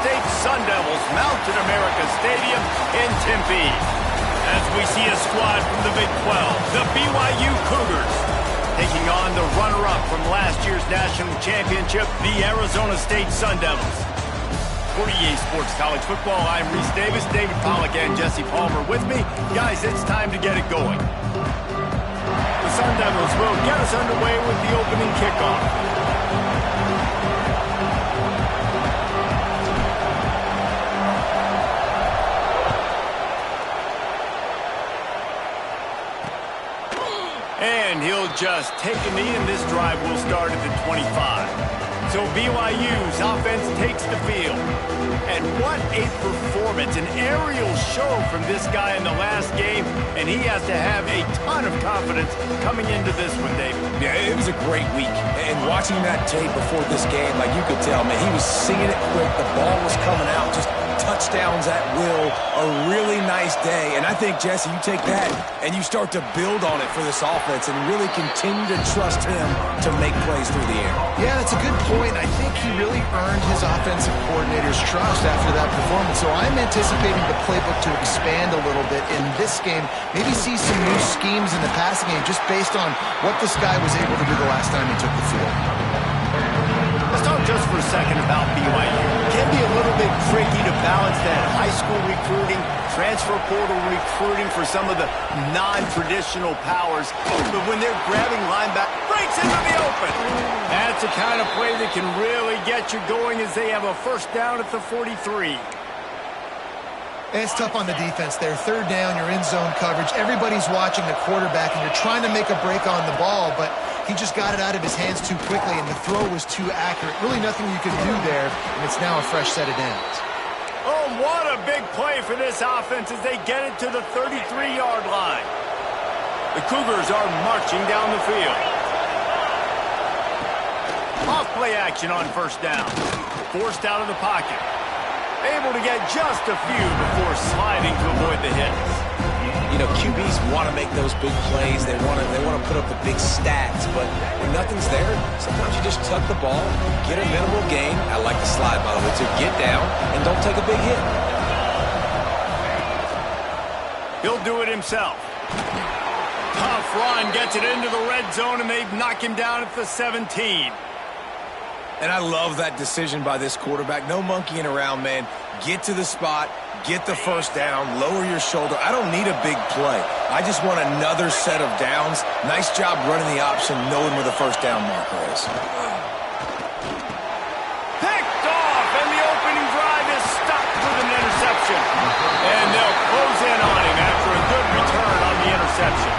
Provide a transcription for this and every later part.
State Sun Devils mount at America Stadium in Tempe. As we see a squad from the Big 12, the BYU Cougars, taking on the runner-up from last year's national championship, the Arizona State Sun Devils. For EA Sports College Football, I'm Reese Davis, David Pollack, and Jesse Palmer with me. Guys, it's time to get it going. The Sun Devils will get us underway with the opening kickoff. And he'll just take a knee, and this drive will start at the 25. So BYU's offense takes the field. And what a performance, an aerial show from this guy in the last game, and he has to have a ton of confidence coming into this one, David. Yeah, it was a great week. And watching that tape before this game, like you could tell, man, he was seeing it quick. The ball was coming out, just touchdowns at will. A really nice day. And I think, Jesse, you take that and you start to build on it for this offense and really continue to trust him to make plays through the air. Yeah, that's a good point. I think he really earned his offensive coordinator's trust after that performance. So I'm anticipating the playbook to expand a little bit in this game. Maybe see some new schemes in the passing game just based on what this guy was able to do the last time he took the field. Let's talk just for a second about BYU. It can be a little bit tricky to balance that high school recruiting, transfer portal recruiting for some of the non-traditional powers. But when they're grabbing linebacker, breaks into the open. That's the kind of play that can really get you going as they have a first down at the 43. And it's tough on the defense there. Third down, you're in zone coverage. Everybody's watching the quarterback, and you're trying to make a break on the ball, but he just got it out of his hands too quickly, and the throw was too accurate. Really nothing you could do there, and it's now a fresh set of downs. Oh, what a big play for this offense as they get it to the 33-yard line. The Cougars are marching down the field. Off play action on first down. Forced out of the pocket. Able to get just a few before sliding to avoid the hits. You know, QBs want to make those big plays. They want to put up the big stats, but when nothing's there, sometimes you just tuck the ball, get a minimal gain. I like the slide, by the way, to get down and don't take a big hit. He'll do it himself. Tough run, gets it into the red zone, and they knock him down at the 17. And I love that decision by this quarterback. No monkeying around, man. Get to the spot, get the first down, lower your shoulder. I don't need a big play. I just want another set of downs. Nice job running the option, knowing where the first down marker is. Picked off, and the opening drive is stopped with an interception. And they'll close in on him after a good return on the interception.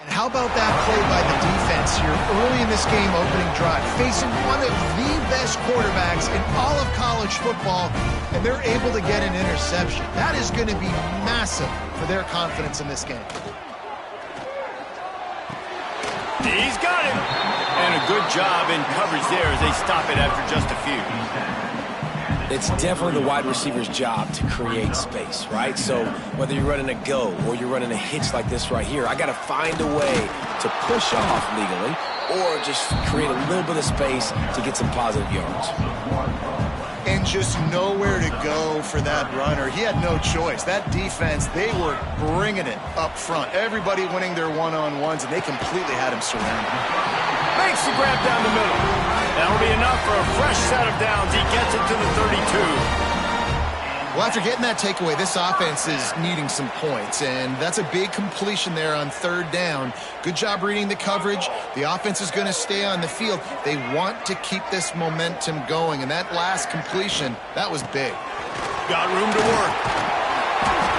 And how about that play by the defense here early in this game opening drive, facing one of the best quarterbacks in all of college football, and they're able to get an interception. That is going to be massive for their confidence in this game. He's got him. And a good job in coverage there as they stop it after just a few. It's definitely the wide receiver's job to create space, right? So whether you're running a go or you're running a hitch like this right here, I got to find a way to push off legally or just create a little bit of space to get some positive yards. And just nowhere to go for that runner. He had no choice. That defense, they were bringing it up front. Everybody winning their one-on-ones, and they completely had him surrounded. Makes the grab down the middle. That'll be enough for a fresh set of downs. He gets it to the 32. Well, after getting that takeaway, this offense is needing some points, and that's a big completion there on third down. Good job reading the coverage. The offense is going to stay on the field. They want to keep this momentum going, and that last completion, that was big. Got room to work.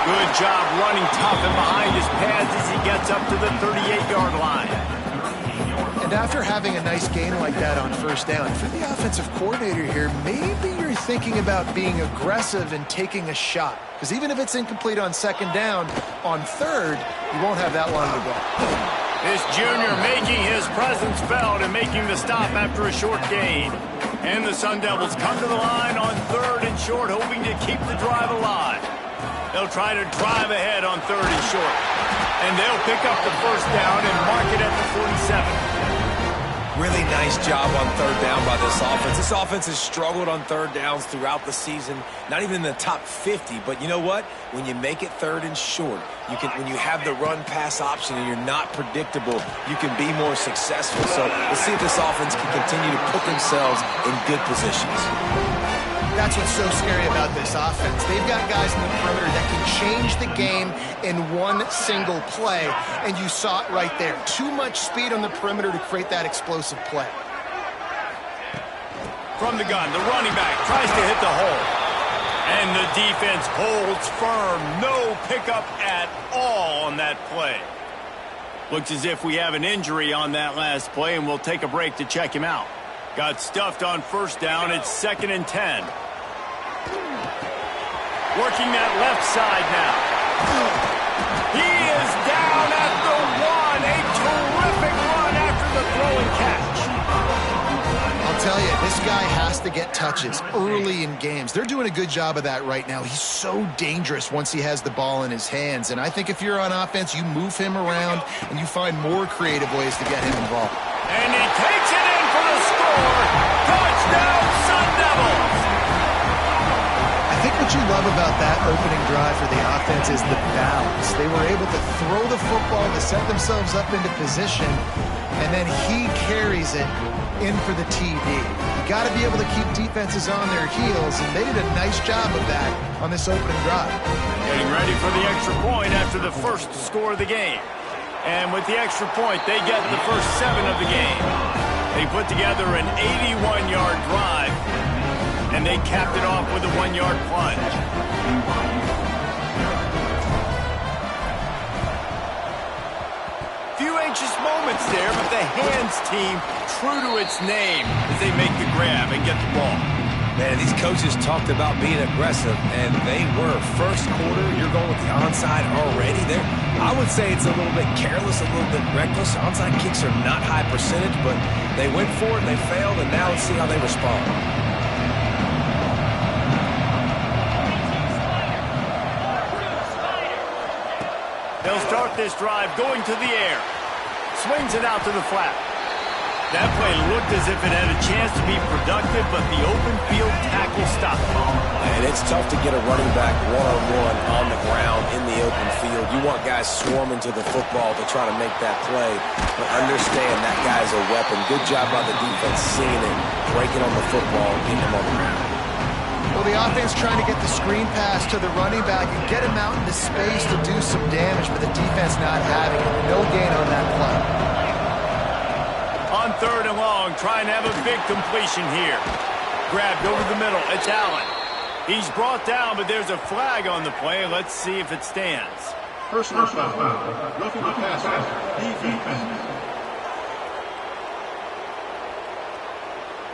Good job running tough and behind his pads as he gets up to the 38-yard line. And after having a nice game like that on first down, for the offensive coordinator here, maybe you're thinking about being aggressive and taking a shot. Because even if it's incomplete on second down, on third, you won't have that long to go. This junior making his presence felt and making the stop after a short gain. And the Sun Devils come to the line on third and short, hoping to keep the drive alive. They'll try to drive ahead on third and short. And they'll pick up the first down and mark it at the 47. Really nice job on third down by this offense. This offense has struggled on third downs throughout the season. Not even in the top 50, but you know what? When you make it third and short, when you have the run-pass option and you're not predictable, you can be more successful. So let's see if this offense can continue to put themselves in good positions. That's what's so scary about this offense. They've got guys in the perimeter that can change the game in one single play, and you saw it right there. Too much speed on the perimeter to create that explosive play. From the gun, the running back tries to hit the hole. And the defense holds firm. No pickup at all on that play. Looks as if we have an injury on that last play, and we'll take a break to check him out. Got stuffed on first down. It's 2nd and 10. Working that left side now. He is down at the 1. A terrific run after the throw and catch. I'll tell you, this guy has to get touches early in games. They're doing a good job of that right now. He's so dangerous once he has the ball in his hands. And I think if you're on offense, you move him around and you find more creative ways to get him involved. And he takes it in for the score. Touchdown, Sun Devils. I think what you love about that opening drive for the offense is the balance. They were able to throw the football to set themselves up into position, and then he carries it in for the TD. You got to be able to keep defenses on their heels, and they did a nice job of that on this opening drive. Getting ready for the extra point after the first score of the game. And with the extra point, they get the first 7 of the game. They put together an 81-yard drive, and they capped it off with a 1-yard plunge. Few anxious moments there, but the hands team true to its name as they make the grab and get the ball. Man, these coaches talked about being aggressive, and they were. First quarter, you're going with the onside already. I would say it's a little bit careless, a little bit reckless. Onside kicks are not high percentage, but they went for it, and they failed, and now let's see how they respond. They'll start this drive going to the air. Swings it out to the flat. That play looked as if it had a chance to be productive, but the open field tackle stopped it. And it's tough to get a running back one-on-one on the ground in the open field. You want guys swarming to the football to try to make that play, but understand that guy's a weapon. Good job by the defense seeing it, breaking on the football, and getting him on the ground. Well, the offense trying to get the screen pass to the running back and get him out into space to do some damage, but the defense not having it. No gain on that play. On 3rd and long, trying to have a big completion here. Grabbed over the middle. It's Allen. He's brought down, but there's a flag on the play. Let's see if it stands. Personal foul. Roughing the passer. Defense.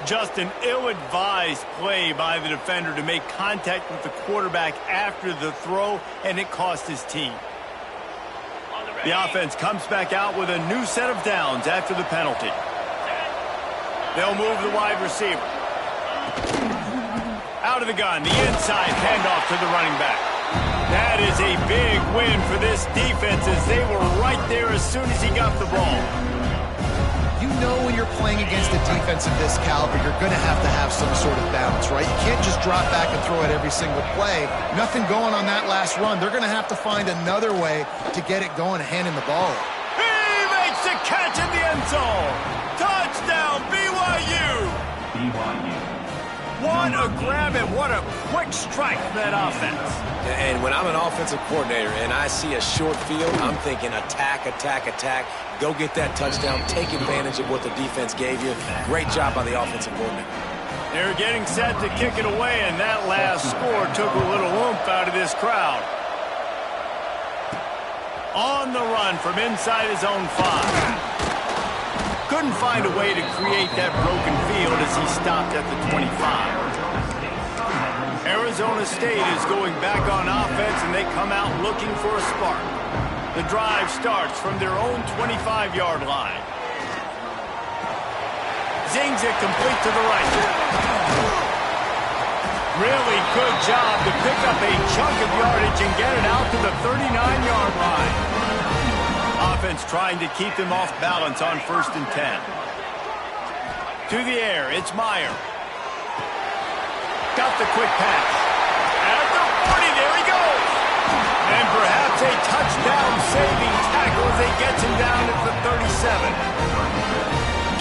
Just an ill-advised play by the defender to make contact with the quarterback after the throw, and it cost his team. The offense comes back out with a new set of downs after the penalty. They'll move the wide receiver. Out of the gun, the inside handoff to the running back. That is a big win for this defense as they were right there as soon as he got the ball. You know when you're playing against a defense of this caliber, you're going to have some sort of balance, right? You can't just drop back and throw it every single play. Nothing going on that last run. They're going to have to find another way to get it going and hand him the ball. He makes the catch in the end zone. Touchdown, BYU. What a grab and what a quick strike for that offense. And when I'm an offensive coordinator and I see a short field, I'm thinking attack, attack, attack. Go get that touchdown. Take advantage of what the defense gave you. Great job by the offensive coordinator. They're getting set to kick it away, and that last score took a little oomph out of this crowd. On the run from inside his own 5. Couldn't find a way to create that broken field as he stopped at the 25. Arizona State is going back on offense, and they come out looking for a spark. The drive starts from their own 25-yard line. Zings it complete to the right. Really good job to pick up a chunk of yardage and get it out to the 39-yard line. Offense trying to keep them off balance on 1st and 10. To the air, it's Meyer. Got the quick pass. At the 40, there he goes. And perhaps a touchdown-saving tackle as he gets him down at the 37.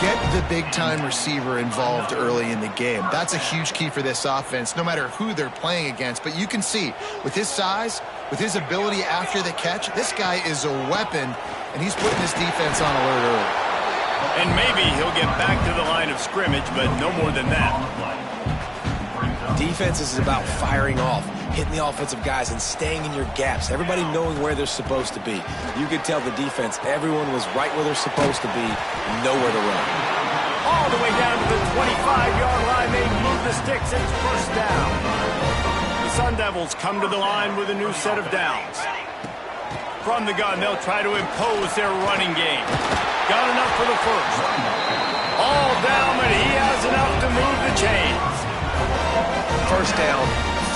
Get the big-time receiver involved early in the game. That's a huge key for this offense, no matter who they're playing against. But you can see, with his size, with his ability after the catch, this guy is a weapon, and he's putting his defense on alert early. And maybe he'll get back to the line of scrimmage, but no more than that. Defense is about firing off, hitting the offensive guys and staying in your gaps. Everybody knowing where they're supposed to be. You could tell the defense, everyone was right where they're supposed to be, nowhere to run. All the way down to the 25-yard line, they move the sticks, and it's 1st down. The Sun Devils come to the line with a new set of downs. From the gun, they'll try to impose their running game. Got enough for the 1st. All down, but he has enough to move the chains. 1st down,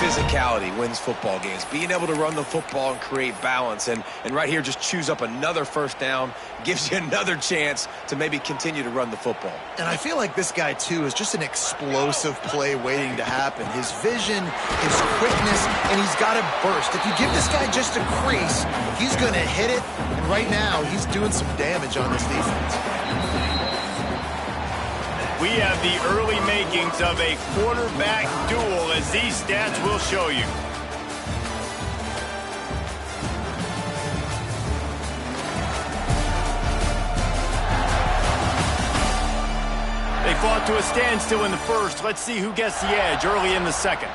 physicality wins football games. Being able to run the football and create balance. And right here, just choose up another 1st down, gives you another chance to maybe continue to run the football. And I feel like this guy, too, is just an explosive play waiting to happen. His vision, his quickness, and he's got a burst. If you give this guy just a crease, he's going to hit it. And right now, he's doing some damage on this defense. We have the early makings of a quarterback duel, as these stats will show you. They fought to a standstill in the 1st. Let's see who gets the edge early in the 2nd.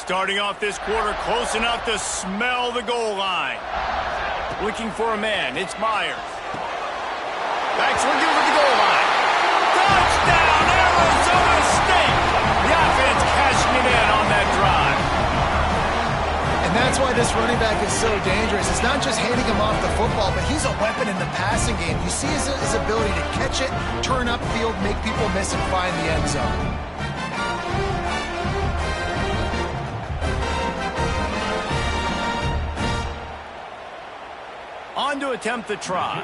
Starting off this quarter, close enough to smell the goal line. Looking for a man, it's Myers. Backs looking for the goal line. Touchdown, Arizona State! The offense cashing it in on that drive. And that's why this running back is so dangerous. It's not just handing him off the football, but he's a weapon in the passing game. You see his ability to catch it, turn upfield, make people miss, and find the end zone. On to attempt the try.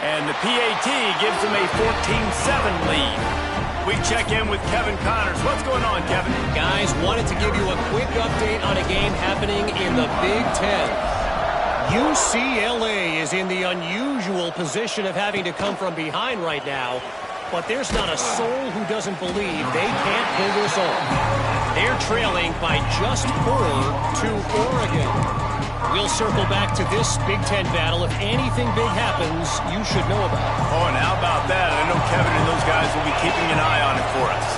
And the PAT gives them a 14-7 lead. We check in with Kevin Connors. What's going on, Kevin? Guys, wanted to give you a quick update on a game happening in the Big Ten. UCLA is in the unusual position of having to come from behind right now, but there's not a soul who doesn't believe they can't pull this off. They're trailing by just 4 to Oregon. We'll circle back to this Big Ten battle. If anything big happens, you should know about it. Oh, and how about that? I know Kevin and those guys will be keeping an eye on it for us.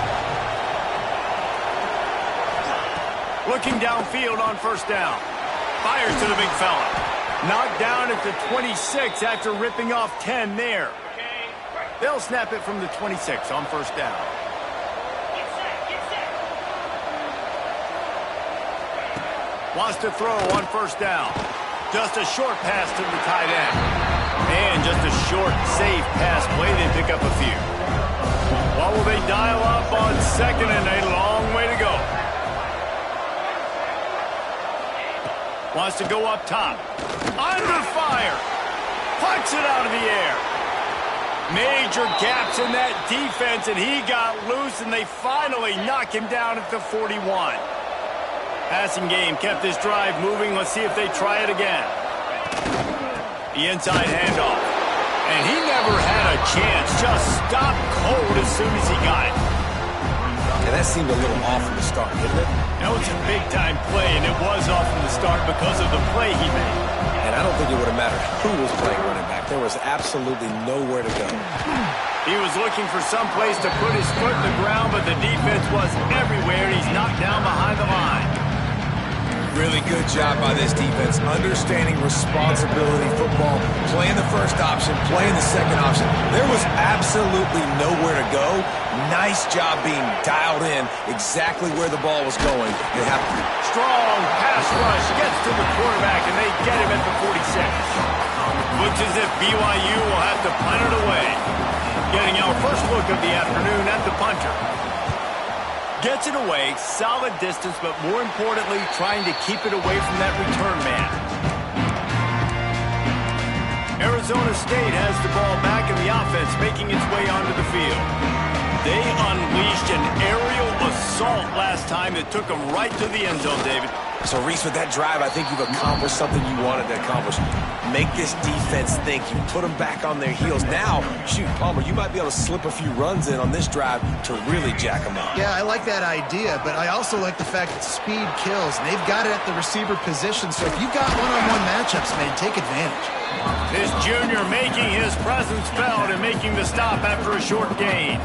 Looking downfield on 1st down. Fires to the big fella. Knocked down at the 26 after ripping off 10 there. They'll snap it from the 26 on first down. Wants to throw on first down. Just a short pass to the tight end. And just a short, safe pass play. They pick up a few. What will they dial up on second and a long way to go? Wants to go up top. Under fire. Punch it out of the air. Major gaps in that defense, and he got loose, and they finally knock him down at the 41. Passing game kept this drive moving. Let's see if they try it again. The inside handoff. And he never had a chance. Just stopped cold as soon as he got it. And that seemed a little off from the start, didn't it? That was a big-time play, and it was off from the start because of the play he made. And I don't think it would have mattered who was playing running back. There was absolutely nowhere to go. He was looking for some place to put his foot in the ground, but the defense was everywhere, and he's knocked down behind the line. Really good job by this defense, understanding responsibility football, playing the first option, playing the second option. There was absolutely nowhere to go. Nice job being dialed in exactly where the ball was going. They have strong pass rush, gets to the quarterback, and they get him at the 46. Looks as if BYU will have to punt it away. Getting our first look of the afternoon at the punter. Gets it away, solid distance, but more importantly, trying to keep it away from that return man. Arizona State has the ball back in the offense, making its way onto the field. They unleashed an aerial assault last time that took them right to the end zone, David. So, Reese, with that drive, I think you've accomplished something you wanted to accomplish. Make this defense think. You put them back on their heels. Now, shoot, Palmer, you might be able to slip a few runs in on this drive to really jack them up. Yeah, I like that idea, but I also like the fact that speed kills, and they've got it at the receiver position. So if you've got one-on-one matchups, man, take advantage. This junior making his presence felt and making the stop after a short gain.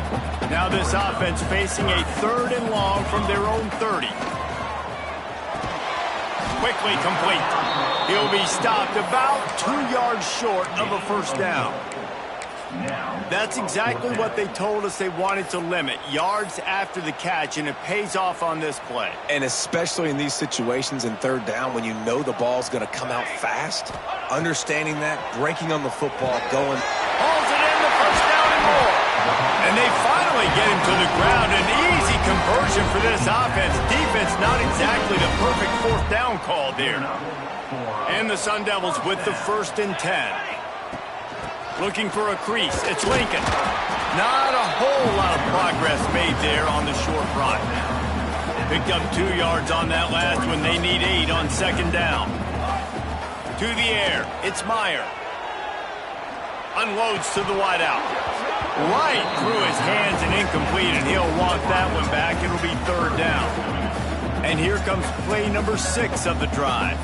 Now this offense facing a 3rd and long from their own 30. Quickly complete. He'll be stopped about 2 yards short of a first down. That's exactly what they told us they wanted to limit, yards after the catch, and it pays off on this play. And especially in these situations in 3rd down when you know the ball's going to come out fast, understanding that, breaking on the football, going. Hauls it in, the first down and more. And they finally get him to the ground. An easy conversion for this offense. Defense not exactly the perfect 4th down call there. And the Sun Devils with the 1st and 10. Looking for a crease. It's Lincoln. Not a whole lot of progress made there on the short run. Picked up 2 yards on that last one. They need 8 on 2nd down. To the air. It's Meyer. Unloads to the wideout. Right through his hands and incomplete, and he'll walk that one back. It'll be 3rd down. And here comes play number 6 of the drive.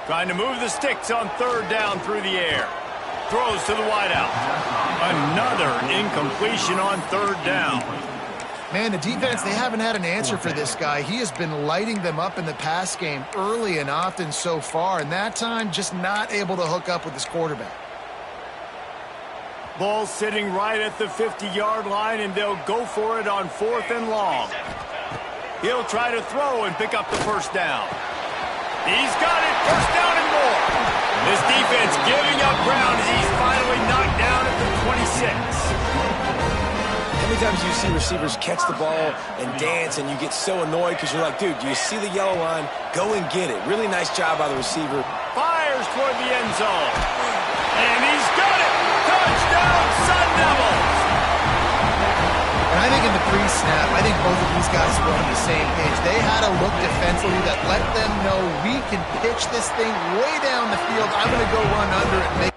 Trying to move the sticks on 3rd down through the air. Throws to the wideout. Another incompletion on 3rd down. Man, the defense, they haven't had an answer for this guy. He has been lighting them up in the pass game early and often so far, and that time just not able to hook up with his quarterback. Ball sitting right at the 50-yard line, and they'll go for it on 4th and long. He'll try to throw and pick up the first down. He's got it, 1st down and more. This defense giving up ground as he's finally knocked down at the 26. How many times do you see receivers catch the ball and dance and you get so annoyed because you're like, dude, do you see the yellow line? Go and get it. Really nice job by the receiver. Fires toward the end zone. And he's got it. Touchdown, Sun Devils. And I think in the pre-snap, I think both of these guys were on the same page. They had a look defensively that let them know we can pitch this thing way down the field. I'm going to go run under it and make.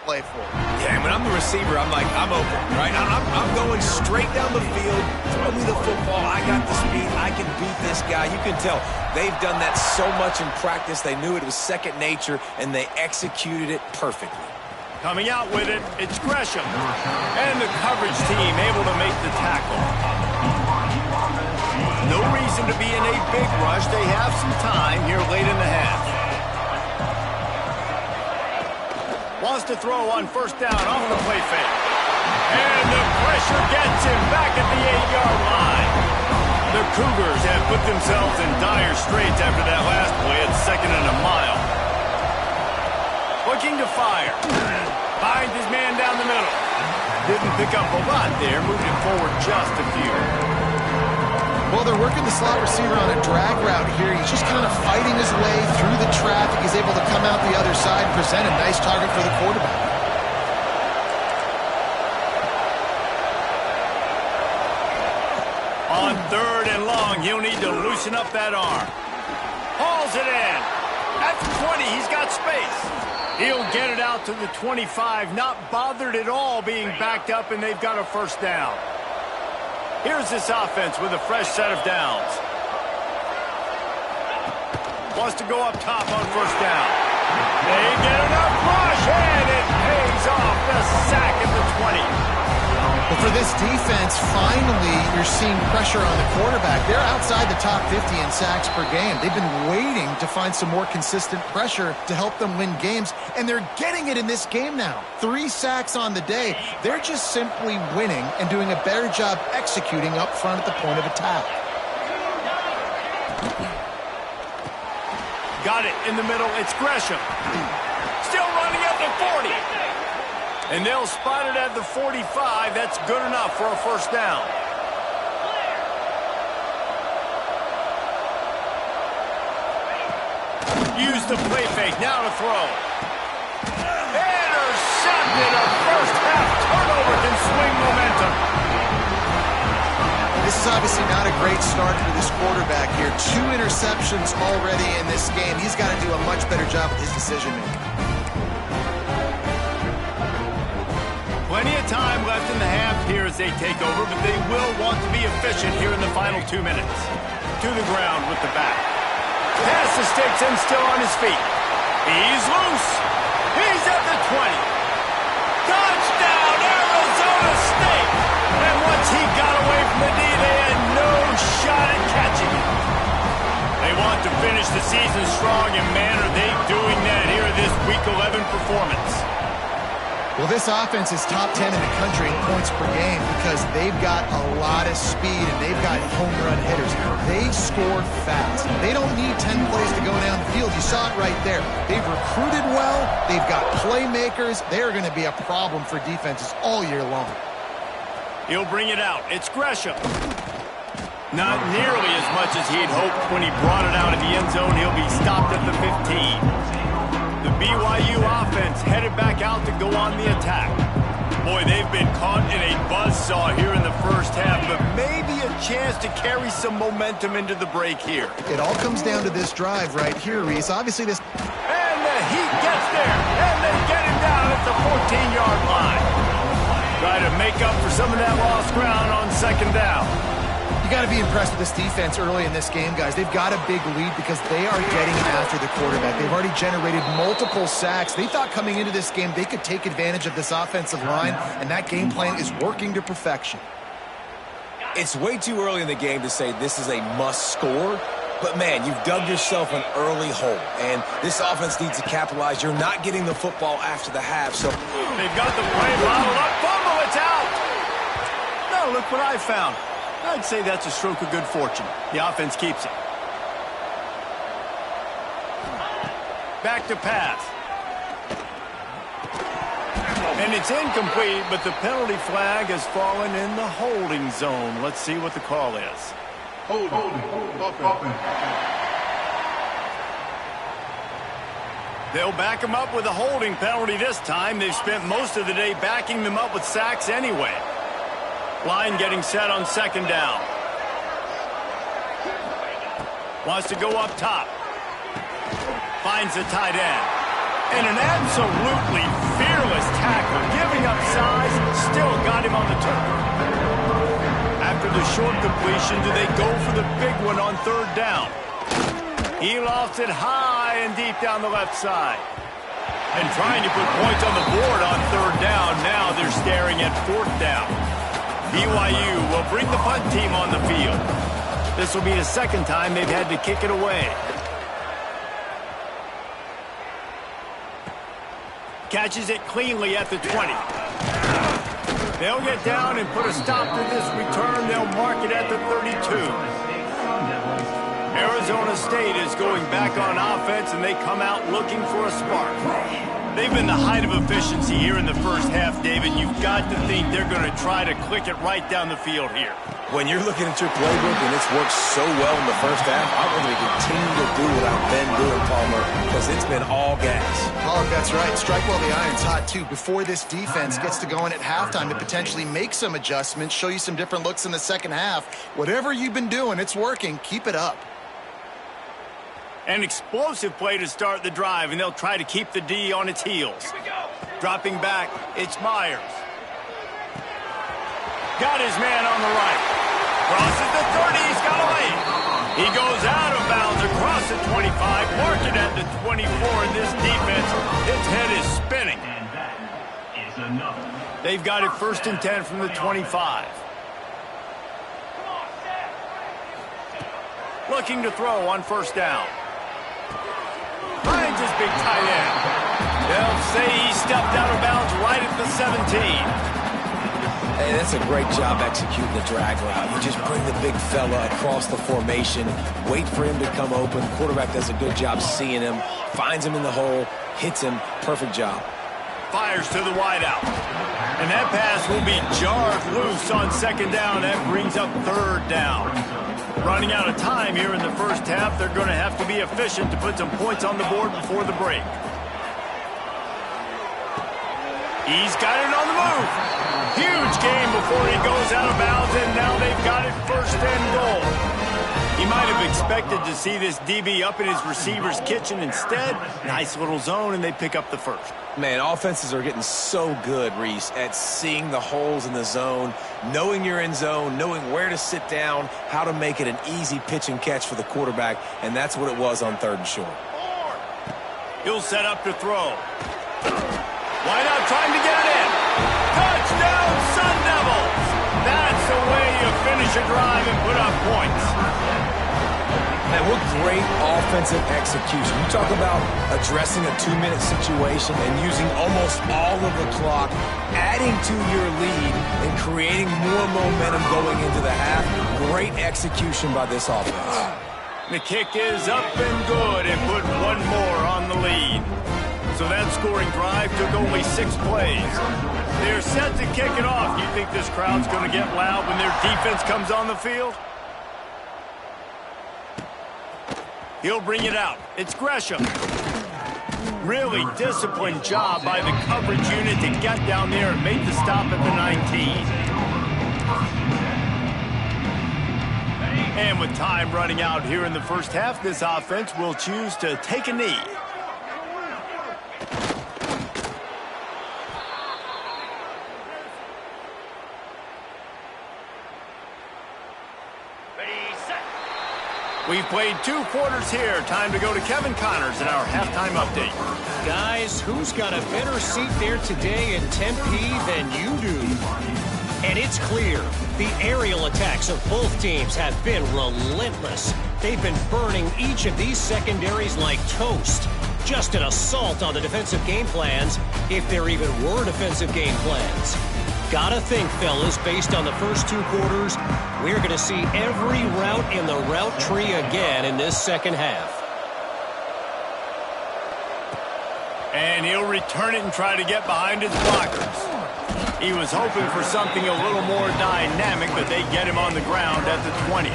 play for. Yeah, and when I'm the receiver, I'm like, I'm open, right? I'm going straight down the field. Throw me the football. I got the speed. I can beat this guy. You can tell they've done that so much in practice. They knew it was second nature, and they executed it perfectly. Coming out with it, it's Gresham. And the coverage team able to make the tackle. No reason to be in a big rush. They have some time here late in the half. Wants to throw on first down off the play fake. And the pressure gets him back at the 8-yard line. The Cougars have put themselves in dire straits after that last play at 2nd and a mile. Looking to fire. Finds his man down the middle. Didn't pick up a lot there. Moved it forward just a few. Well, they're working the slot receiver on a drag route here. He's just kind of fighting his way through the traffic. He's able to come out the other side and present a nice target for the quarterback. On 3rd and long, he'll need to loosen up that arm. Hauls it in. At the 20, he's got space. He'll get it out to the 25, not bothered at all being backed up, and they've got a first down. Here's this offense with a fresh set of downs. Wants to go up top on first down. They get enough rush, and it pays off. The sack at the 20. But for this defense, finally, you're seeing pressure on the quarterback. They're outside the top 50 in sacks per game. They've been waiting to find some more consistent pressure to help them win games, and they're getting it in this game now. 3 sacks on the day. They're just simply winning and doing a better job executing up front at the point of attack. Got it in the middle. It's Gresham. Still running at the 40. And they'll spot it at the 45. That's good enough for a first down. Use the play fake. Now to throw. Intercepted. A first half turnover can swing momentum. This is obviously not a great start for this quarterback here. 2 interceptions already in this game. He's got to do a much better job with his decision-making. Plenty of time left in the half here as they take over, but they will want to be efficient here in the final 2 minutes. To the ground with the back. Pass the sticks and still on his feet. He's loose. He's at the 20. Touchdown, Arizona State. And once he got away from the D, they had no shot at catching him. They want to finish the season strong, and man, are they doing that here in this Week 11 performance. Well, this offense is top 10 in the country in points per game because they've got a lot of speed and they've got home run hitters. They score fast. They don't need 10 plays to go down the field. You saw it right there. They've recruited well. They've got playmakers. They're going to be a problem for defenses all year long. He'll bring it out. It's Gresham. Not nearly as much as he'd hoped when he brought it out of the end zone. He'll be stopped at the 15. The BYU offense headed back out to go on the attack. Boy, they've been caught in a buzzsaw here in the first half, but maybe a chance to carry some momentum into the break here. It all comes down to this drive right here, Reese. Obviously, this... And the Heat gets there, and they get him down at the 14-yard line. Try to make up for some of that lost ground on second down. You got to be impressed with this defense early in this game, guys. They've got a big lead because they are getting after the quarterback. They've already generated multiple sacks. They thought coming into this game they could take advantage of this offensive line, and that game plan is working to perfection. It's way too early in the game to say this is a must score, but man, you've dug yourself an early hole, and this offense needs to capitalize. You're not getting the football after the half, so... They've got the play bottled up. Fumble, it's out! Now look what I found. I'd say that's a stroke of good fortune. The offense keeps it. Back to pass. And it's incomplete, but the penalty flag has fallen in the holding zone. Let's see what the call is. Holding. They'll back him up with a holding penalty this time. They've spent most of the day backing them up with sacks anyway. Line getting set on second down. Wants to go up top. Finds the tight end. And an absolutely fearless tackle, giving up size, still got him on the turf. After the short completion, do they go for the big one on third down? He lofts it high and deep down the left side. And trying to put points on the board on third down. Now they're staring at fourth down. BYU will bring the punt team on the field. This will be the second time they've had to kick it away. Catches it cleanly at the 20. They'll get down and put a stop to this return. They'll mark it at the 32. Arizona State is going back on offense, and they come out looking for a spark. They've been the height of efficiency here in the first half, David. You've got to think they're going to try to click it right down the field here. When you're looking at your playbook and it's worked so well in the first half, I'm going to continue to do what I've been doing, Palmer, because it's been all gas. Oh, that's right. Strike while the iron's hot, too. Before this defense gets to going at halftime to potentially make some adjustments, show you some different looks in the second half. Whatever you've been doing, it's working. Keep it up. An explosive play to start the drive, and they'll try to keep the D on its heels. Dropping back, it's Myers. Got his man on the right. Crosses the 30, he's got away. He goes out of bounds across the 25, mark it at the 24, and this defense, its head is spinning. They've got it 1st and 10 from the 25. Looking to throw on 1st down. Finds his big tight end. They'll say he stepped out of bounds right at the 17. Hey, that's a great job executing the drag route. You just bring the big fella across the formation, wait for him to come open. Quarterback does a good job seeing him, finds him in the hole, hits him. Perfect job. Fires to the wideout. And that pass will be jarred loose on 2nd down. That brings up 3rd down. Running out of time here in the first half, they're going to have to be efficient to put some points on the board before the break. He's got it on the move. Huge game before he goes out of bounds, and now they've got it 1st and goal. He might have expected to see this DB up in his receiver's kitchen. Instead, nice little zone, and they pick up the 1st. Man, offenses are getting so good, Reese, at seeing the holes in the zone, knowing you're in zone, knowing where to sit down, how to make it an easy pitch and catch for the quarterback, and that's what it was on 3rd and short. He'll set up to throw. Wide out trying to get it in. Touchdown, Sun Devils! That's the way you finish a drive and put up points. Man, what great offensive execution. You talk about addressing a 2-minute situation and using almost all of the clock, adding to your lead and creating more momentum going into the half. Great execution by this offense. The kick is up and good and put one more on the lead. So that scoring drive took only 6 plays. They're set to kick it off. You think this crowd's going to get loud when their defense comes on the field? He'll bring it out. It's Gresham. Really disciplined job by the coverage unit to get down there and make the stop at the 19. And with time running out here in the first half, this offense will choose to take a knee. We've played 2 quarters here. Time to go to Kevin Connors in our halftime update. Guys, who's got a better seat there today in Tempe than you do? And it's clear, the aerial attacks of both teams have been relentless. They've been burning each of these secondaries like toast. Just an assault on the defensive game plans, if there even were defensive game plans. Gotta think, fellas, based on the first 2 quarters, we're going to see every route in the route tree again in this second half. And he'll return it and try to get behind his blockers. He was hoping for something a little more dynamic, but they get him on the ground at the 20.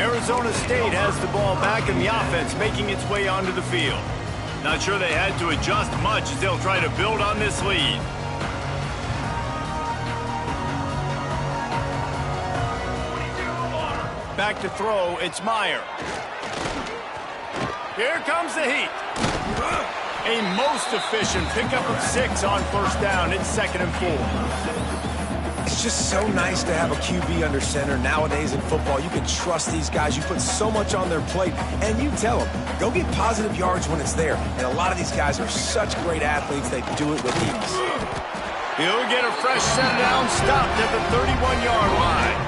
Arizona State has the ball back in the offense, making its way onto the field. Not sure they had to adjust much as they'll try to build on this lead. Back to throw, it's Meyer. Here comes the heat. A most efficient pickup of 6 on first down. It's 2nd and 4. It's just so nice to have a QB under center. Nowadays in football, you can trust these guys. You put so much on their plate, and you tell them, go get positive yards when it's there. And a lot of these guys are such great athletes, they do it with ease. He'll get a fresh set down, stopped at the 31-yard line.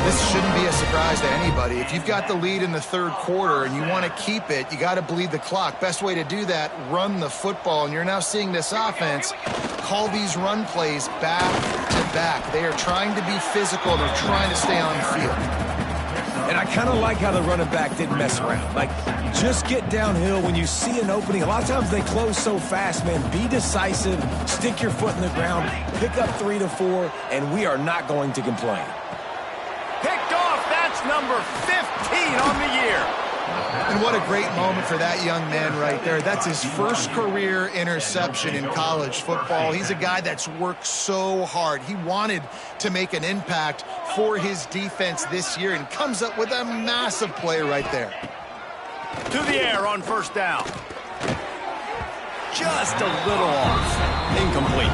This shouldn't be a surprise to anybody. If you've got the lead in the third quarter and you want to keep it, you got to bleed the clock. Best way to do that, run the football. And you're now seeing this offense call these run plays back to back. They are trying to be physical. They're trying to stay on the field. And I kind of like how the running back didn't mess around. Like, just get downhill when you see an opening. A lot of times they close so fast, man. Be decisive, stick your foot in the ground, pick up 3 to 4, and we are not going to complain. Picked off. That's number 15 on the year. And what a great moment for that young man right there. That's his first career interception in college football. He's a guy that's worked so hard. He wanted to make an impact for his defense this year and comes up with a massive play right there. To the air on first down. Just a little off. Incomplete.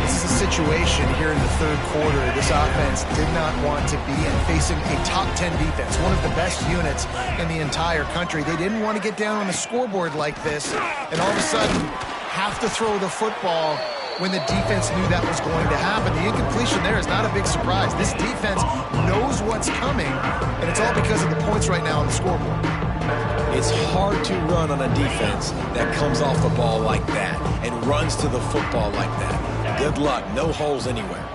This is a situation here in the third quarter this offense did not want to be in, facing a top 10 defense, one of the best units in the entire country. They didn't want to get down on the scoreboard like this and all of a sudden have to throw the football when the defense knew that was going to happen. The incompletion there is not a big surprise. This defense knows what's coming, and it's all because of the points right now on the scoreboard. It's hard to run on a defense that comes off the ball like that and runs to the football like that. Good luck. No holes anywhere.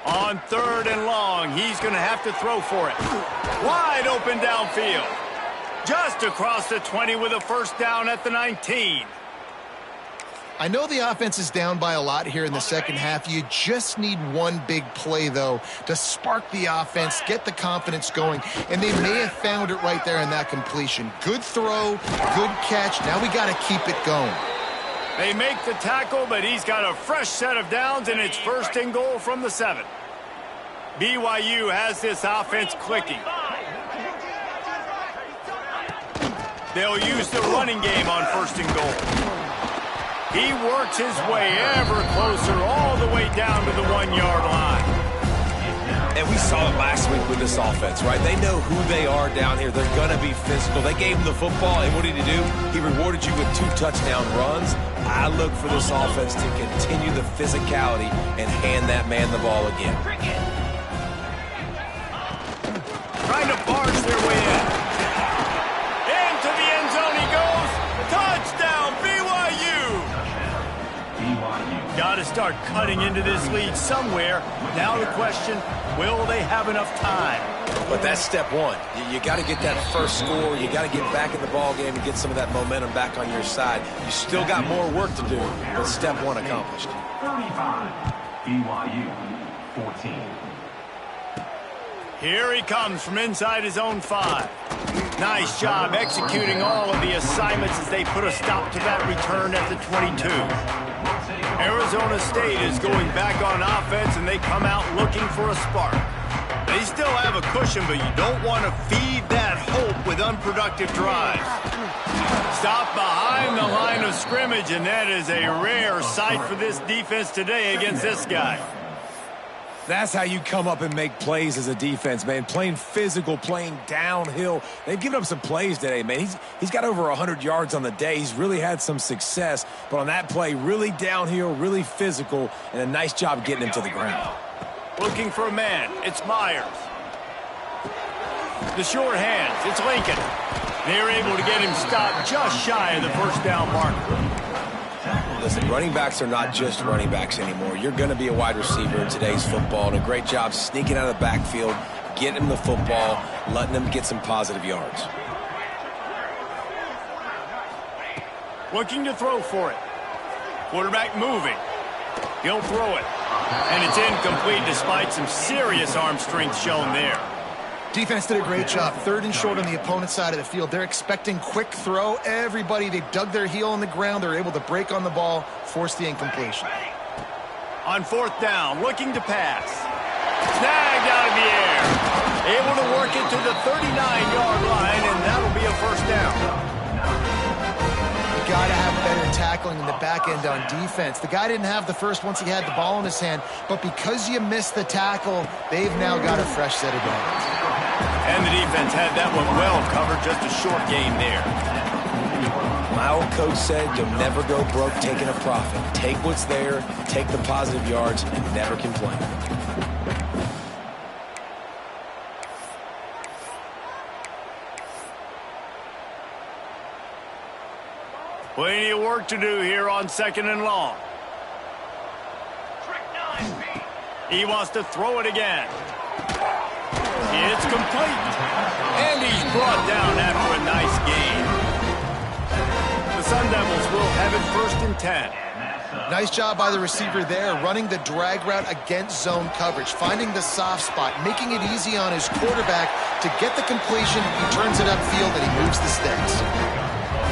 On 3rd and long, he's going to have to throw for it. Wide open downfield. Just across the 20 with a first down at the 19. I know the offense is down by a lot here in the second half. You just need one big play, though, to spark the offense, get the confidence going, and they may have found it right there in that completion. Good throw, good catch. Now we got to keep it going. They make the tackle, but he's got a fresh set of downs, and it's 1st and goal from the 7. BYU has this offense clicking. They'll use the running game on 1st and goal. He works his way ever closer all the way down to the 1-yard line. And we saw it last week with this offense, right? They know who they are down here. They're going to be physical. They gave him the football, and what did he do? He rewarded you with 2 touchdown runs. I look for this offense to continue the physicality and hand that man the ball again. Trying to barge their way in. Into the end zone he goes. Touchdown, BYU! Got to start cutting into this lead somewhere. Now the question, will they have enough time? But that's step one. You got to get that first score. You got to get back in the ball game and get some of that momentum back on your side. You still got more work to do, but step one accomplished. 35, BYU 14. Here he comes from inside his own 5. Nice job executing all of the assignments as they put a stop to that return at the 22. Arizona State is going back on offense, and they come out looking for a spark. They still have a cushion, but you don't want to feed that hope with unproductive drives. Stop behind the line of scrimmage, and that is a rare sight for this defense today against this guy. That's how you come up and make plays as a defense, man. Playing physical, playing downhill. They've given up some plays today, man. He's got over 100 yards on the day. He's really had some success. But on that play, really downhill, really physical, and a nice job getting him to the ground. Looking for a man. It's Myers. The short hands. It's Lincoln. They're able to get him stopped just shy of the first down marker. Listen, running backs are not just running backs anymore. You're going to be a wide receiver in today's football, and a great job sneaking out of the backfield, getting him the football, letting him get some positive yards. Looking to throw for it. Quarterback moving. He'll throw it. And it's incomplete despite some serious arm strength shown there. Defense did a great job. 3rd and short on the opponent's side of the field. They're expecting quick throw. Everybody, they dug their heel on the ground. They're able to break on the ball, force the incompletion. On 4th down, looking to pass. Snagged out of the air. Able to work it to the 39-yard line, and that'll be a first down. You got to have better tackling in the back end on defense. The guy didn't have the first once he had the ball in his hand, but because you missed the tackle, they've now got a fresh set of downs. And the defense had that one well covered, just a short gain there. My old coach said you'll never go broke taking a profit. Take what's there, take the positive yards, and never complain. Plenty of work to do here on 2nd and long. He wants to throw it again. It's complete. And he's brought down after a nice gain. The Sun Devils will have it 1st and 10. Nice job by the receiver there, running the drag route against zone coverage, finding the soft spot, making it easy on his quarterback to get the completion. He turns it upfield and he moves the sticks.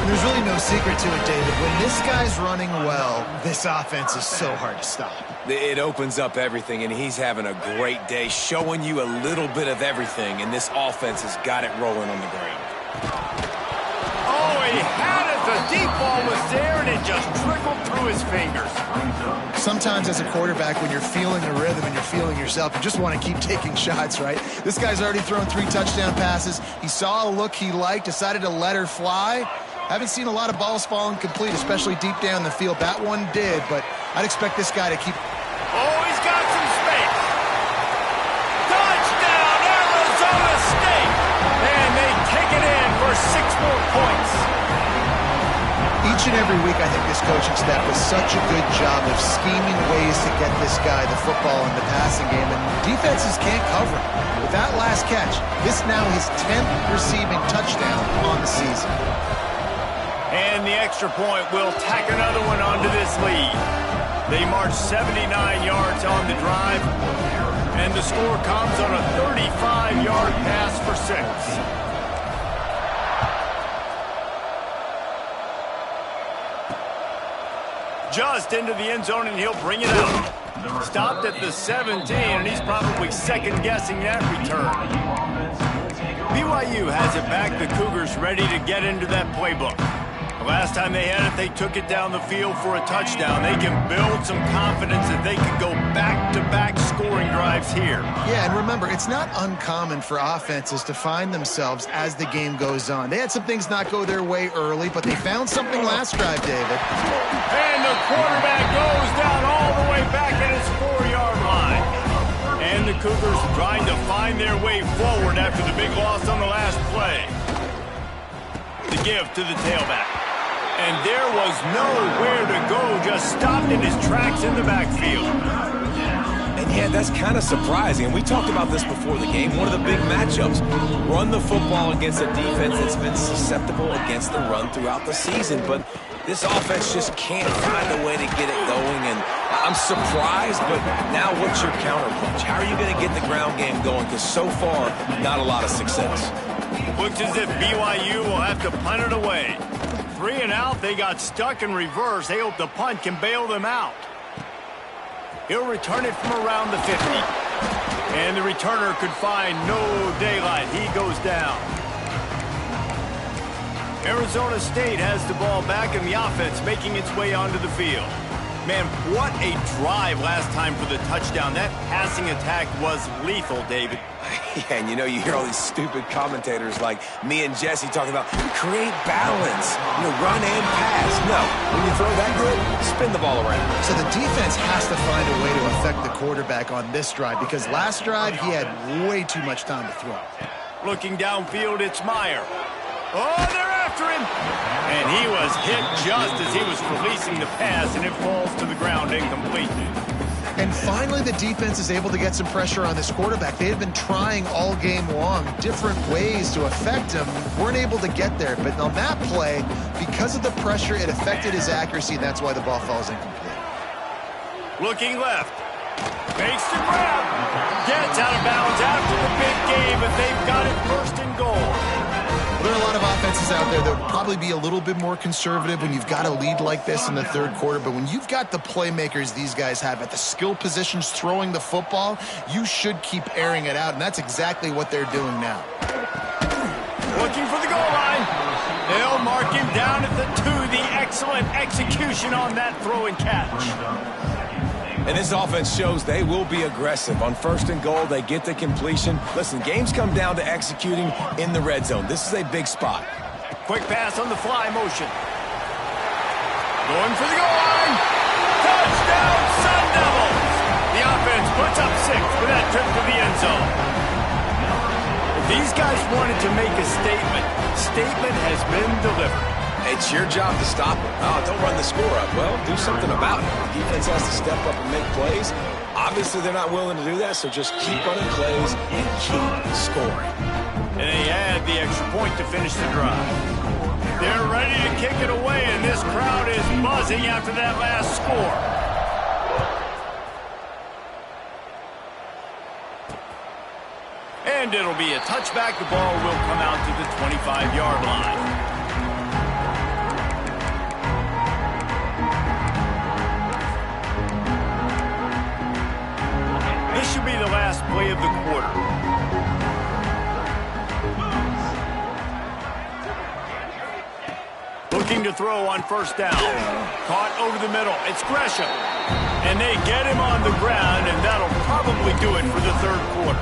There's really no secret to it, David. When this guy's running well, this offense is so hard to stop. It opens up everything, and he's having a great day, showing you a little bit of everything, and this offense has got it rolling on the ground. Oh, he had it. The deep ball was there, and it just trickled through his fingers. Sometimes as a quarterback, when you're feeling the rhythm and you're feeling yourself, you just want to keep taking shots, right? This guy's already thrown 3 touchdown passes. He saw a look he liked, decided to let her fly. Haven't seen a lot of balls fall incomplete, especially deep down the field. That one did, but I'd expect this guy to keep... Oh, he's got some space. Touchdown, Arizona State. And they take it in for 6 more points. Each and every week, I think this coaching staff does such a good job of scheming ways to get this guy the football in the passing game, and defenses can't cover it. With that last catch, this now his 10th receiving touchdown on the season. And the extra point will tack another one onto this lead. They march 79 yards on the drive, and the score comes on a 35-yard pass for 6. Just into the end zone, and he'll bring it out. Stopped at the 17, and he's probably second-guessing that return. BYU has it back. The Cougars ready to get into that playbook. Last time they had it, they took it down the field for a touchdown. They can build some confidence that they can go back-to-back scoring drives here. Yeah, and remember, it's not uncommon for offenses to find themselves as the game goes on. They had some things not go their way early, but they found something last drive, David. And the quarterback goes down all the way back at his 4-yard line. And the Cougars trying to find their way forward after the big loss on the last play. The give to the tailback. And there was nowhere to go, just stopped in his tracks in the backfield. And yeah, that's kind of surprising. And we talked about this before the game. One of the big matchups. Run the football against a defense that's been susceptible against the run throughout the season. But this offense just can't find a way to get it going. And I'm surprised, but now what's your counterpunch? How are you going to get the ground game going? Because so far, not a lot of success. Looks as if BYU will have to punt it away. 3 and out, they got stuck in reverse. They hope the punt can bail them out. He'll return it from around the 50. And the returner could find no daylight. He goes down. Arizona State has the ball back in the offense, making its way onto the field. Man, what a drive last time for the touchdown. That passing attack was lethal, David. Yeah, and you hear all these stupid commentators like me and Jesse talking about create balance, run and pass. No, when you throw that good, spin the ball around. So the defense has to find a way to affect the quarterback on this drive because last drive he had way too much time to throw. Looking downfield, it's Meyer. Oh, they're after him. And he was hit just as he was releasing the pass, and it falls to the ground incomplete. And finally, the defense is able to get some pressure on this quarterback. They had been trying all game long different ways to affect him. Weren't able to get there. But on that play, because of the pressure, it affected his accuracy, and that's why the ball falls incomplete. Looking left. Makes the grab. Gets out of bounds after the big game, but they've got it 1st and goal. There are a lot of offenses out there that would probably be a little bit more conservative when you've got a lead like this in the third quarter, but when you've got the playmakers these guys have at the skill positions throwing the football, you should keep airing it out, and that's exactly what they're doing now. Looking for the goal line. They'll mark him down at the 2. The excellent execution on that throw and catch. And this offense shows they will be aggressive. On 1st and goal, they get the completion. Listen, games come down to executing in the red zone. This is a big spot. Quick pass on the fly motion. Going for the goal line. Touchdown, Sun Devils. The offense puts up 6 for that trip to the end zone. If these guys wanted to make a statement has been delivered. It's your job to stop them. Oh, don't run the score up. Well, do something about it. The defense has to step up and make plays. Obviously, they're not willing to do that, so just keep running plays and keep scoring. And they add the extra point to finish the drive. They're ready to kick it away, and this crowd is buzzing after that last score. And it'll be a touchback. The ball will come out to the 25-yard line. This should be the last play of the quarter. Looking to throw on 1st down. Caught over the middle. It's Gresham. And they get him on the ground, and that'll probably do it for the third quarter.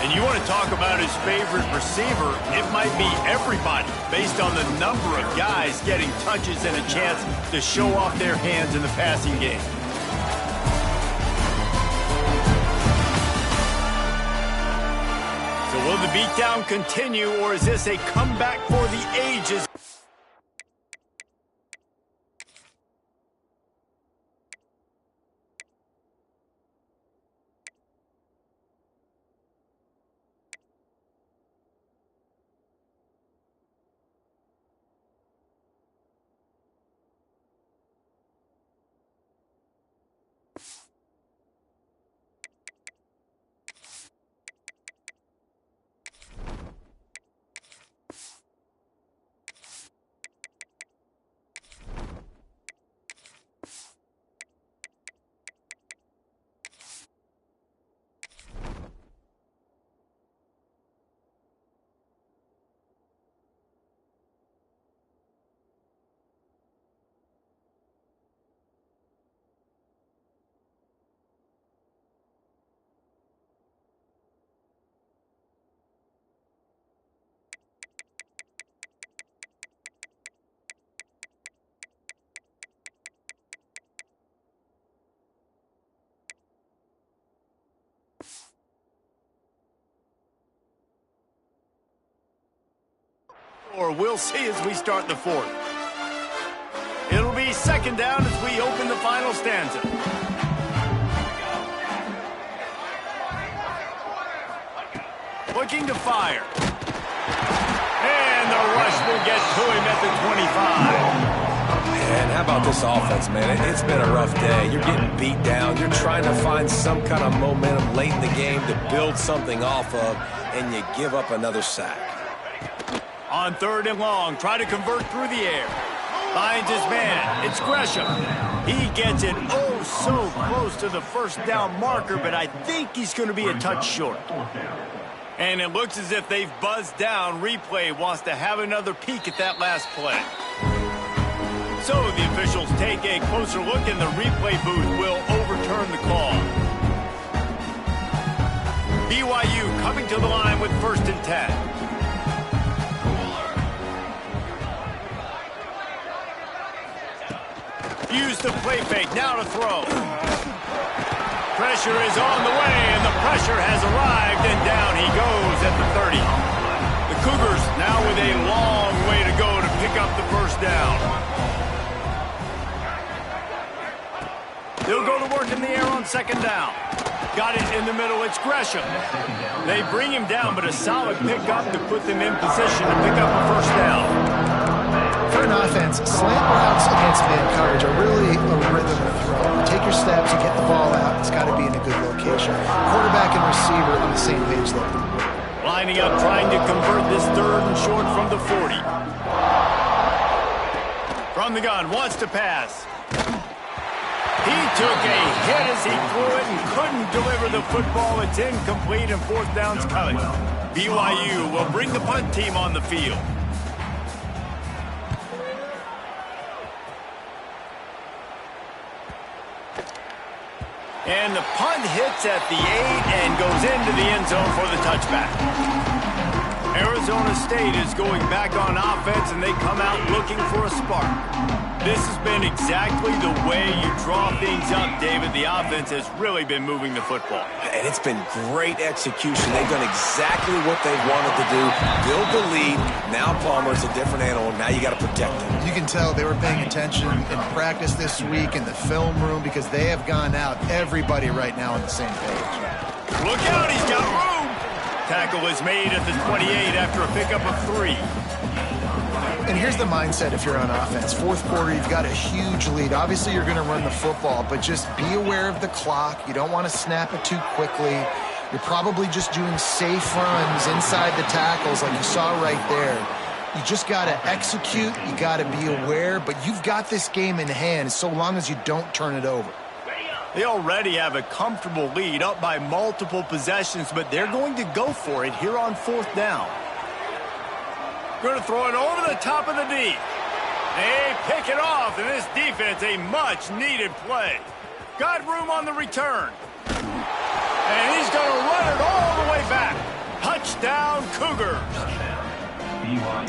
And you want to talk about his favorite receiver, it might be everybody based on the number of guys getting touches and a chance to show off their hands in the passing game. So will the beatdown continue, or is this a comeback for the ages? Or we'll see as we start the fourth. It'll be 2nd down as we open the final stanza. Looking to fire. And the rush will get to him at the 25. And how about this offense, man? It's been a rough day. You're getting beat down. You're trying to find some kind of momentum late in the game to build something off of, and you give up another sack. On 3rd and long, try to convert through the air. Finds his man. It's Gresham. He gets it oh so close to the 1st down marker, but I think he's going to be a touch short. And it looks as if they've buzzed down. Replay wants to have another peek at that last play. So the officials take a closer look, and the replay booth will overturn the call. BYU coming to the line with 1st and 10. Use the play fake, now to throw. Pressure is on the way, and the pressure has arrived, and down he goes at the 30. The Cougars now with a long way to go to pick up the 1st down. They'll go to work in the air on 2nd down. Got it in the middle, it's Gresham. They bring him down, but a solid pickup to put them in position to pick up a 1st down. 1st an offense, slant routes against man coverage are really a rhythm of throw. You take your steps, you get the ball out, it's got to be in a good location. Quarterback and receiver on the same page there. Lining up, trying to convert this 3rd and short from the 40. From the gun, wants to pass. He took a hit as he threw it and couldn't deliver the football. It's incomplete and 4th down's coming. BYU will bring the punt team on the field. And the punt hits at the 8 and goes into the end zone for the touchback. Arizona State is going back on offense, and they come out looking for a spark. This has been exactly the way you draw things up, David. The offense has really been moving the football. And it's been great execution. They've done exactly what they wanted to do. Build the lead. Now Palmer's a different animal. Now you got to protect him. You can tell they were paying attention in practice this week in the film room because they have gone out, everybody right now on the same page. Look out, he's got room. Tackle is made at the 28 after a pickup of 3. And here's the mindset if you're on offense. 4th quarter, you've got a huge lead. Obviously, you're going to run the football, but just be aware of the clock. You don't want to snap it too quickly. You're probably just doing safe runs inside the tackles like you saw right there. You just got to execute. You got to be aware, but you've got this game in hand so long as you don't turn it over. They already have a comfortable lead up by multiple possessions, but they're going to go for it here on 4th down. Going to throw it over the top of the D. They pick it off, and this defense, a much-needed play. Got room on the return. And he's going to run it all the way back. Touchdown, Cougars.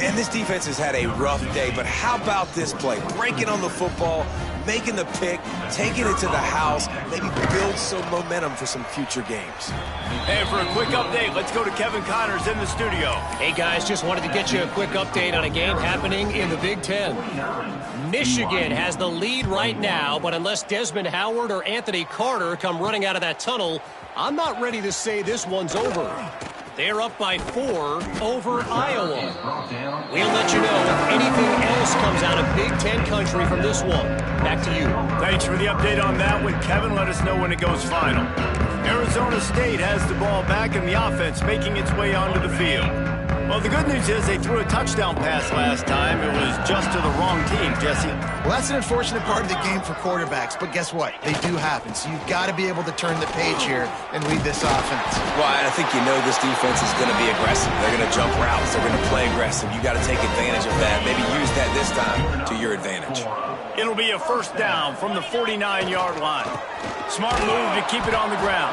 And this defense has had a rough day, but how about this play? Breaking on the football, making the pick, taking it to the house, maybe build some momentum for some future games. And for a quick update, let's go to Kevin Connors in the studio. Hey, guys, just wanted to get you a quick update on a game happening in the Big Ten. Michigan has the lead right now, but unless Desmond Howard or Anthony Carter come running out of that tunnel, I'm not ready to say this one's over. They're up by 4 over Iowa. We'll let you know if anything else comes out of Big Ten country from this one. Back to you. Thanks for the update on that one, Kevin. Let us know when it goes final. Arizona State has the ball back in the offense, making its way onto the field. Well, the good news is they threw a touchdown pass last time. It was just to the wrong team, Jesse. Well, that's an unfortunate part of the game for quarterbacks, but guess what? They do happen, so you've got to be able to turn the page here and lead this offense. Well, I think you know this defense is going to be aggressive. They're going to jump routes. They're going to play aggressive. You got to take advantage of that. Maybe use that this time to your advantage. It'll be a 1st down from the 49-yard line. Smart move to keep it on the ground.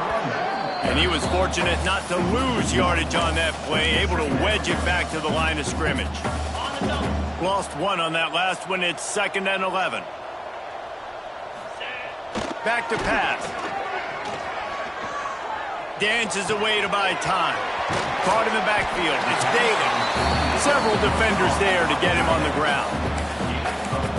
And he was fortunate not to lose yardage on that play, able to wedge it back to the line of scrimmage. Lost 1 on that last one. It's 2nd and 11. Back to pass. Dances away to buy time. Caught in the backfield. It's Daly. Several defenders there to get him on the ground.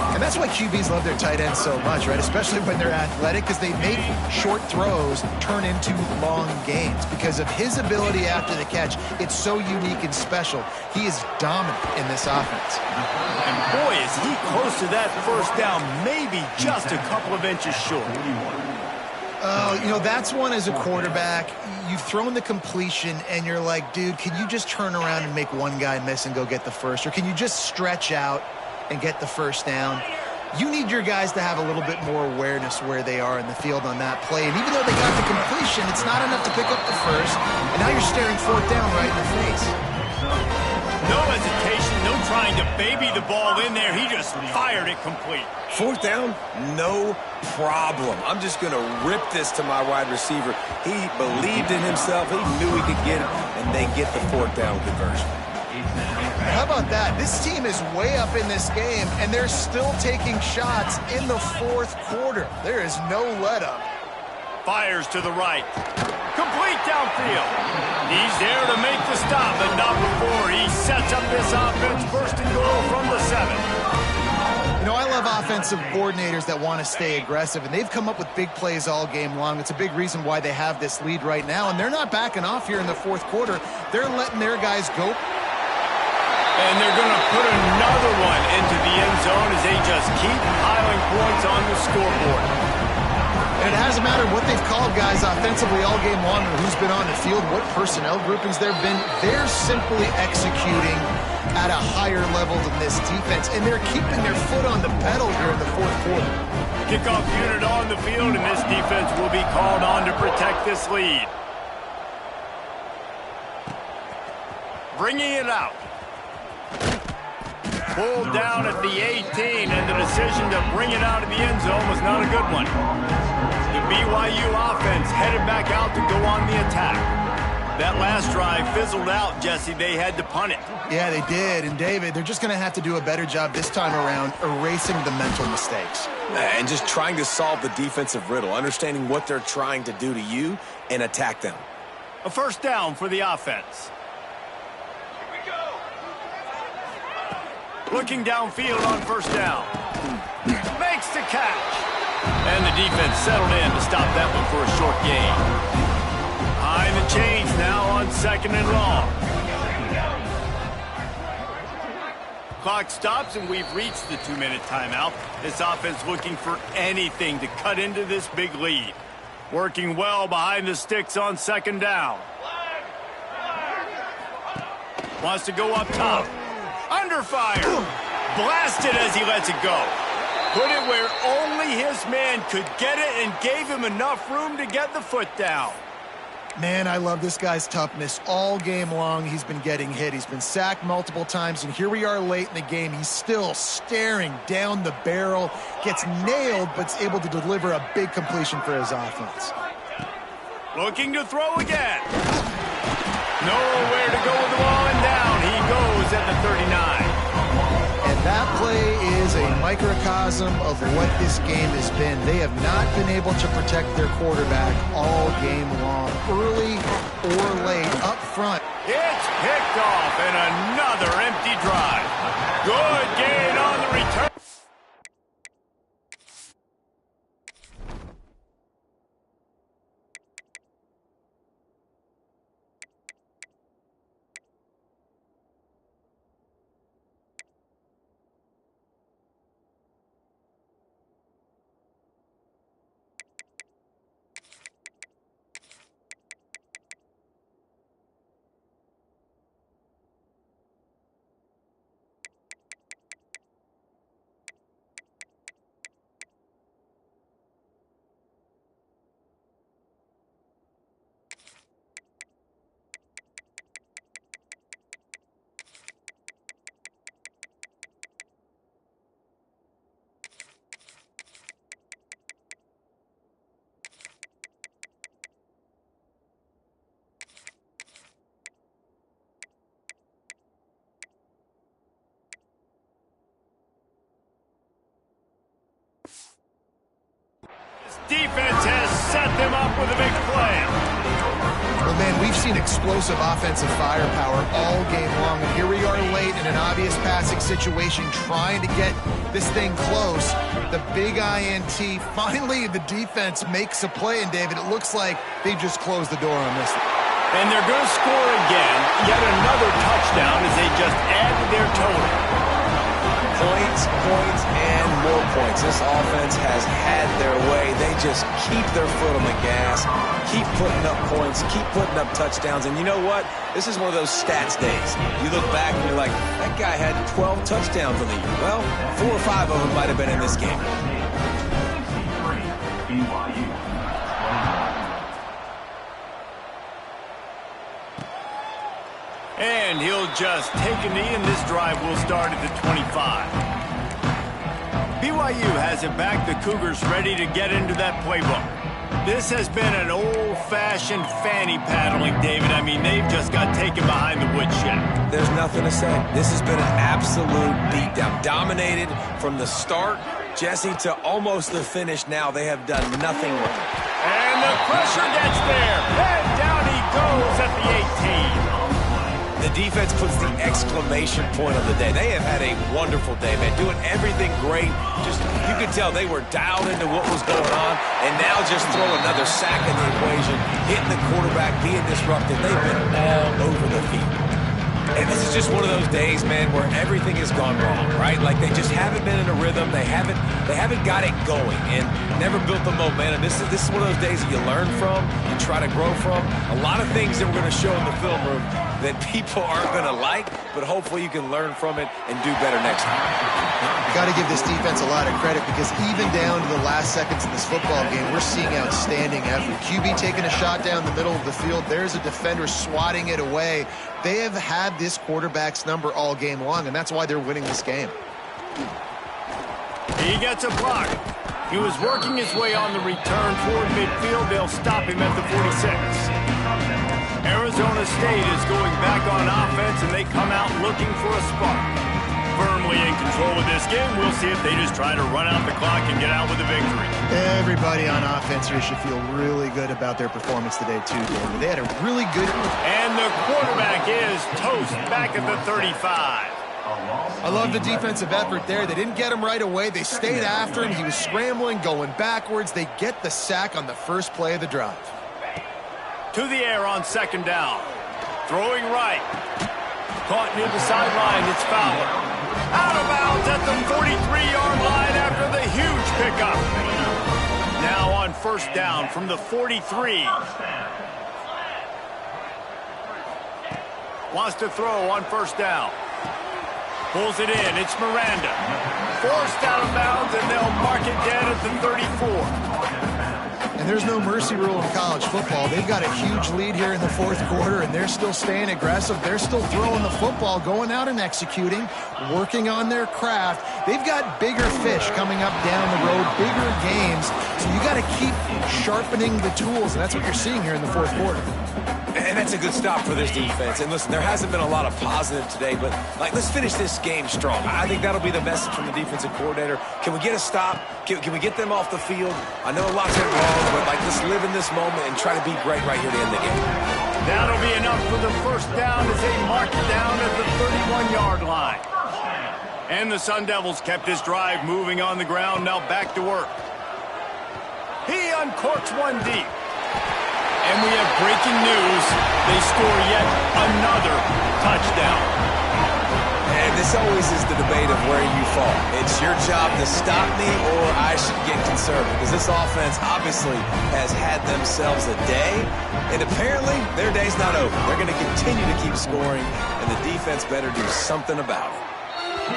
And that's why QBs love their tight ends so much, right? Especially when they're athletic, because they make short throws turn into long gains. Because of his ability after the catch, it's so unique and special. He is dominant in this offense. And boy, is he close to that 1st down, maybe just a couple of inches short. You know, that's one as a quarterback. You've thrown the completion, and you're like, dude, can you just turn around and make one guy miss and go get the first? Or can you just stretch out and get the 1st down? You need your guys to have a little bit more awareness where they are in the field on that play. And even though they got the completion, it's not enough to pick up the first. And now you're staring 4th down right in the face. No hesitation, no trying to baby the ball in there. He just fired it complete. 4th down, no problem. I'm just going to rip this to my wide receiver. He believed in himself. He knew he could get it, and they get the 4th down conversion. How about that? This team is way up in this game, and they're still taking shots in the 4th quarter. There is no let-up. Fires to the right. Complete downfield. He's there to make the stop, but not before he sets up this offense. 1st and goal from the 7. You know, I love offensive coordinators that want to stay aggressive, and they've come up with big plays all game long. It's a big reason why they have this lead right now, and they're not backing off here in the 4th quarter. They're letting their guys go. And they're going to put another one into the end zone as they just keep piling points on the scoreboard. And it hasn't mattered what they've called guys offensively all game long or who's been on the field, what personnel groupings there have been. They're simply executing at a higher level than this defense, and they're keeping their foot on the pedal here in the fourth quarter. Kickoff unit on the field, and this defense will be called on to protect this lead. Bringing it out. Pulled down at the 18, and the decision to bring it out of the end zone was not a good one. The BYU offense headed back out to go on the attack. That last drive fizzled out, Jesse. They had to punt it. Yeah, they did. And, David, they're just going to have to do a better job this time around erasing the mental mistakes. And just trying to solve the defensive riddle, understanding what they're trying to do to you and attack them. A first down for the offense. Looking downfield on first down. Makes the catch. And the defense settled in to stop that one for a short gain. Behind the chains now on second and long. Clock stops and we've reached the 2-minute timeout. This offense looking for anything to cut into this big lead. Working well behind the sticks on second down. Wants to go up top. Under fire. Blasted as he lets it go. Put it where only his man could get it and gave him enough room to get the foot down. Man, I love this guy's toughness. All game long, he's been getting hit. He's been sacked multiple times, and here we are late in the game. He's still staring down the barrel, gets nailed, but's able to deliver a big completion for his offense. Looking to throw again. Nowhere to go with the ball, and down he goes at the 39. And that play is a microcosm of what this game has been. They have not been able to protect their quarterback all game long, early or late, up front. It's picked off, and another empty drive. Good gain on the return. Defense has set them up with a big play. Well, man, we've seen explosive offensive firepower all game long, and here we are late in an obvious passing situation trying to get this thing close. The big INT, finally the defense makes a play, and David, it looks like they just closed the door on this one. And they're going to score again, yet another touchdown as they just add to their total. Points, points, and more points. This offense has had their way. They just keep their foot on the gas, keep putting up points, keep putting up touchdowns. And you know what? This is one of those stats days. You look back and you're like, that guy had 12 touchdowns on the year. Well, 4 or 5 of them might have been in this game. And he'll just take a knee, and this drive will start at the 25. BYU has it back. The Cougars ready to get into that playbook. This has been an old-fashioned fanny paddling, David. I mean, they've just got taken behind the woodshed. There's nothing to say. This has been an absolute beatdown. Dominated from the start, Jesse, to almost the finish now. They have done nothing wrong. And the pressure gets there. And down he goes at the 18. The defense puts the exclamation point on the day. They have had a wonderful day, man, doing everything great. Just, you could tell they were dialed into what was going on, and now just throw another sack in the equation, hitting the quarterback, being disruptive. They've been all over the field. And this is is just one of those days, man, where everything has gone wrong, right? Like they just haven't been in a rhythm. They haven't got it going and never built the momentum. This is one of those days that you learn from, you try to grow from. A lot of things that we're going to show in the film room that people aren't going to like, but hopefully you can learn from it and do better next time. Got to give this defense a lot of credit because even down to the last seconds in this football game, we're seeing outstanding effort. QB taking a shot down the middle of the field. There's a defender swatting it away. They have had this quarterback's number all game long, and that's why they're winning this game. He gets a block. He was working his way on the return toward midfield. They'll stop him at the 46. Arizona State is going back on offense, and they come out looking for a spark. Firmly in control of this game. We'll see if they just try to run out the clock and get out with a victory. Everybody on offense here should feel really good about their performance today, too, David. They had a really good... And the quarterback is toast back at the 35. I love the defensive effort there. They didn't get him right away. They stayed after him. He was scrambling, going backwards. They get the sack on the first play of the drive. To the air on second down. Throwing right. Caught near the sideline. It's Fowler. Out of bounds at the 43-yard line after the huge pickup. Now on first down from the 43. Wants to throw on first down. Pulls it in. It's Miranda. Forced out of bounds, and they'll mark it dead at the 34. And there's no mercy rule in college football. They've got a huge lead here in the fourth quarter, and they're still staying aggressive. They're still throwing the football, going out and executing, working on their craft. They've got bigger fish coming up down the road, bigger games. So you got to keep sharpening the tools, and that's what you're seeing here in the fourth quarter. And that's a good stop for this defense. And listen, there hasn't been a lot of positive today, but let's finish this game strong. I think that'll be the message from the defensive coordinator. Can we get a stop? Can we get them off the field? I know a lot's went wrong, but let's live in this moment and try to be great right here to end the game. That'll be enough for the first down as they mark it down at the 31-yard line. And the Sun Devils kept this drive moving on the ground. Now back to work. He uncorks one deep. And we have breaking news. They score yet another touchdown. And this always is the debate of where you fall. It's your job to stop me or I should get conservative. Because this offense obviously has had themselves a day. And apparently their day's not over. They're going to continue to keep scoring. And the defense better do something about it.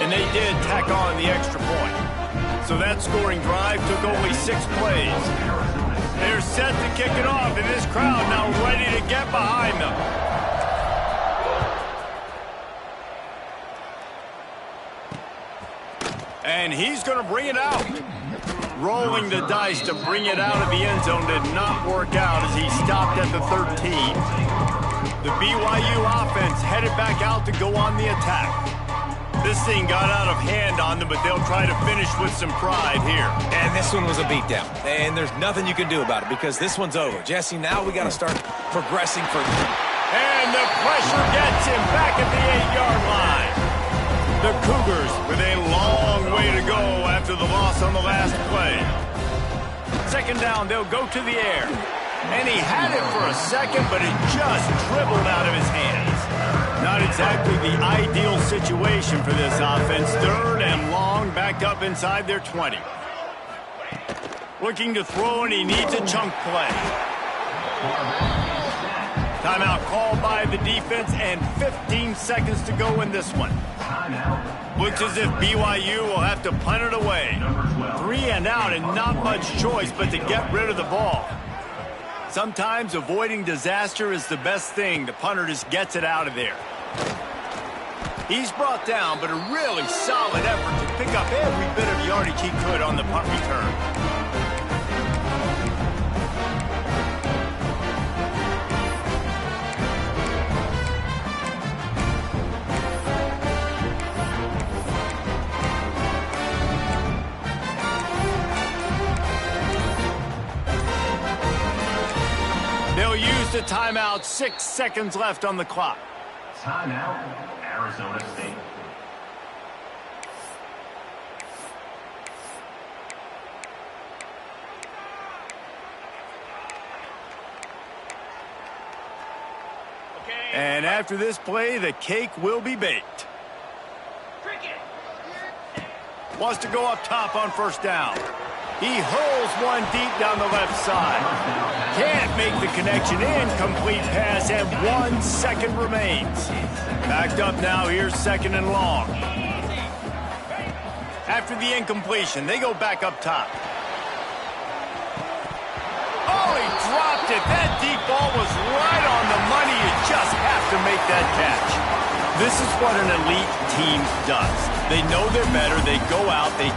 And they did tack on the extra point. So that scoring drive took only 6 plays. They're set to kick it off, and this crowd now ready to get behind them. And he's going to bring it out. Rolling the dice to bring it out of the end zone did not work out as he stopped at the 13. The BYU offense headed back out to go on the attack. This thing got out of hand on them, but they'll try to finish with some pride here. And this one was a beatdown. And there's nothing you can do about it because this one's over. Jesse, now we got to start progressing further. And the pressure gets him back at the 8-yard line. The Cougars with a long way to go after the loss on the last play. Second down, they'll go to the air. And he had it for a second, but it just dribbled out of his hands. Not exactly the ideal situation for this offense. Third and long, back up inside their 20. Looking to throw, and he needs a chunk play. Timeout called by the defense, and 15 seconds to go in this one. Looks as if BYU will have to punt it away. 3 and out, and not much choice but to get rid of the ball. Sometimes avoiding disaster is the best thing. The punter just gets it out of there. He's brought down, but a really solid effort to pick up every bit of yardage he could on the punt return. They'll use the timeout. 6 seconds left on the clock. Timeout, Arizona State. And After this play, the cake will be baked. Wants to go up top on first down. He hurls one deep down the left side. Can't make the connection. Incomplete pass, and 1 second remains. Backed up now. Here's second and long. After the incompletion, they go back up top. Oh, he dropped it. That deep ball was right on the money. You just have to make that catch. This is what an elite team does. They know they're better. They go out. They